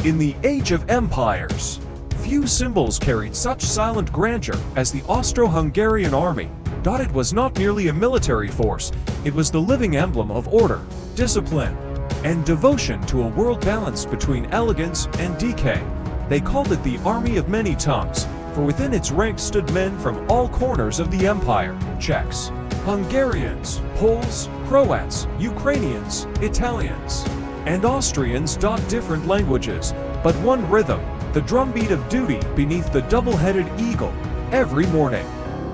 In the Age of Empires, few symbols carried such silent grandeur as the Austro-Hungarian army. It was not merely a military force, it was the living emblem of order, discipline, and devotion to a world balanced between elegance and decay. They called it the Army of Many Tongues, for within its ranks stood men from all corners of the empire: Czechs, Hungarians, Poles, Croats, Ukrainians, Italians, and Austrians. Different languages, but one rhythm, the drumbeat of duty beneath the double-headed eagle. Every morning,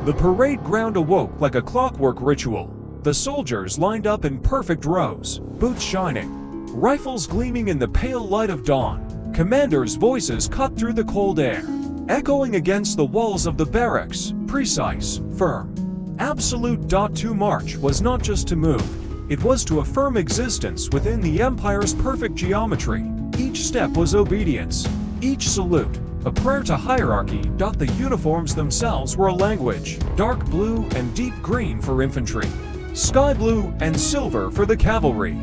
the parade ground awoke like a clockwork ritual. The soldiers lined up in perfect rows, boots shining, rifles gleaming in the pale light of dawn. Commanders' voices cut through the cold air, echoing against the walls of the barracks, precise, firm, absolute. To march was not just to move, it was to affirm existence within the empire's perfect geometry. Each step was obedience, each salute a prayer to hierarchy. The uniforms themselves were a language: dark blue and deep green for infantry, sky blue and silver for the cavalry,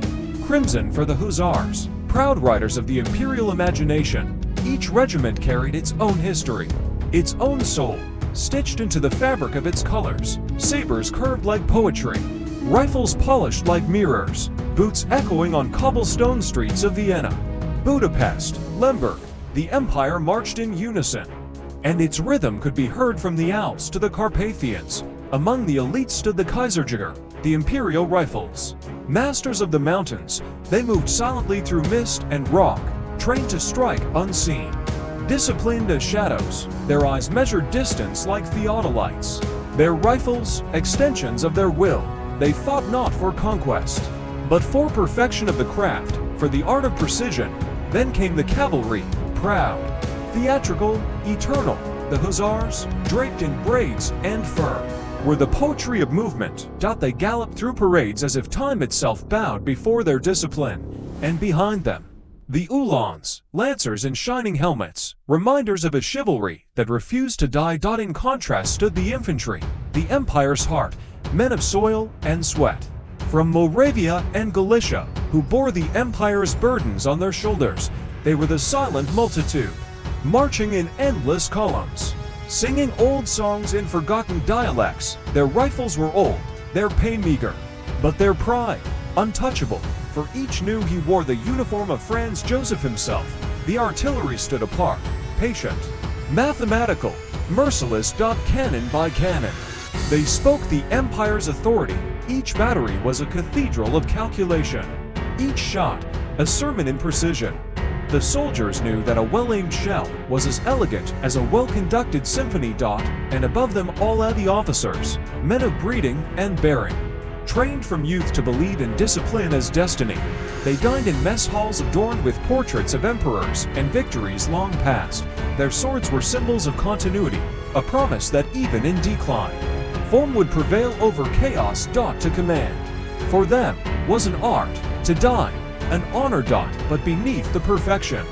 crimson for the hussars, proud riders of the imperial imagination. Each regiment carried its own history, its own soul, stitched into the fabric of its colors. Sabers curved like poetry, rifles polished like mirrors, boots echoing on cobblestone streets of Vienna, Budapest, Lemberg. The empire marched in unison, and its rhythm could be heard from the Alps to the Carpathians. Among the elite stood the Kaiserjäger, the imperial rifles. Masters of the mountains, they moved silently through mist and rock, trained to strike unseen. Disciplined as shadows, their eyes measured distance like theodolites. Their rifles, extensions of their will, they fought not for conquest, but for perfection of the craft, for the art of precision. Then came the cavalry, proud, theatrical, eternal. The hussars, draped in braids and fur, were the poetry of movement. They galloped through parades as if time itself bowed before their discipline. And behind them, the uhlans, lancers in shining helmets, reminders of a chivalry that refused to die. In contrast stood the infantry, the empire's heart, men of soil and sweat, from Moravia and Galicia, who bore the empire's burdens on their shoulders. They were the silent multitude, marching in endless columns, singing old songs in forgotten dialects. Their rifles were old, their pay meager, but their pride untouchable, for each knew he wore the uniform of Franz Joseph himself. The artillery stood apart, patient, mathematical, merciless. Cannon by cannon, they spoke the empire's authority. Each battery was a cathedral of calculation, each shot a sermon in precision. The soldiers knew that a well-aimed shell was as elegant as a well-conducted symphony. And above them all the officers, men of breeding and bearing, trained from youth to believe in discipline as destiny. They dined in mess halls adorned with portraits of emperors and victories long past. Their swords were symbols of continuity, a promise that even in decline, form would prevail over chaos. To command, for them, was an art; to die, an honor. But beneath the perfection,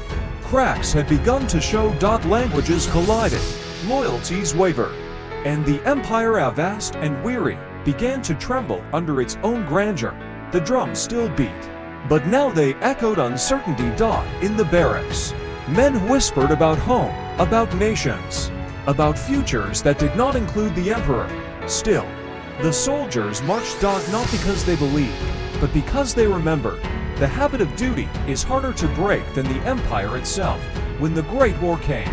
cracks had begun to show. Languages collided, loyalties wavered, and the empire, vast and weary, began to tremble under its own grandeur. The drums still beat, but now they echoed uncertainty. In the barracks, men whispered about home, about nations, about futures that did not include the emperor. Still, the soldiers marched. Not because they believed, but because they remembered. The habit of duty is harder to break than the empire itself. When the Great War came,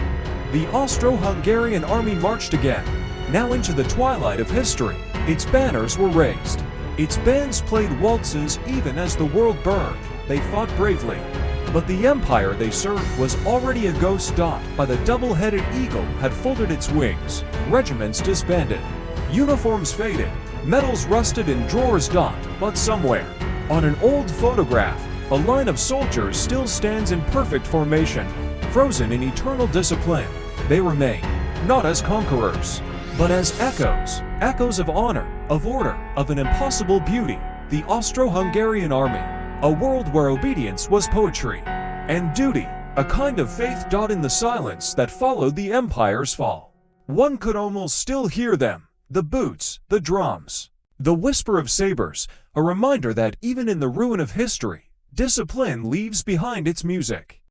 the Austro-Hungarian army marched again, now into the twilight of history. Its banners were raised, its bands played waltzes even as the world burned. They fought bravely, but the empire they served was already a ghost. By the double-headed eagle had folded its wings, regiments disbanded, uniforms faded, medals rusted in drawers. But somewhere, on an old photograph, a line of soldiers still stands in perfect formation, frozen in eternal discipline. They remain, not as conquerors, but as echoes, echoes of honor, of order, of an impossible beauty. The Austro-Hungarian army, a world where obedience was poetry, and duty, a kind of faith. In the silence that followed the empire's fall, one could almost still hear them, the boots, the drums, the whisper of sabers, a reminder that even in the ruin of history, discipline leaves behind its music.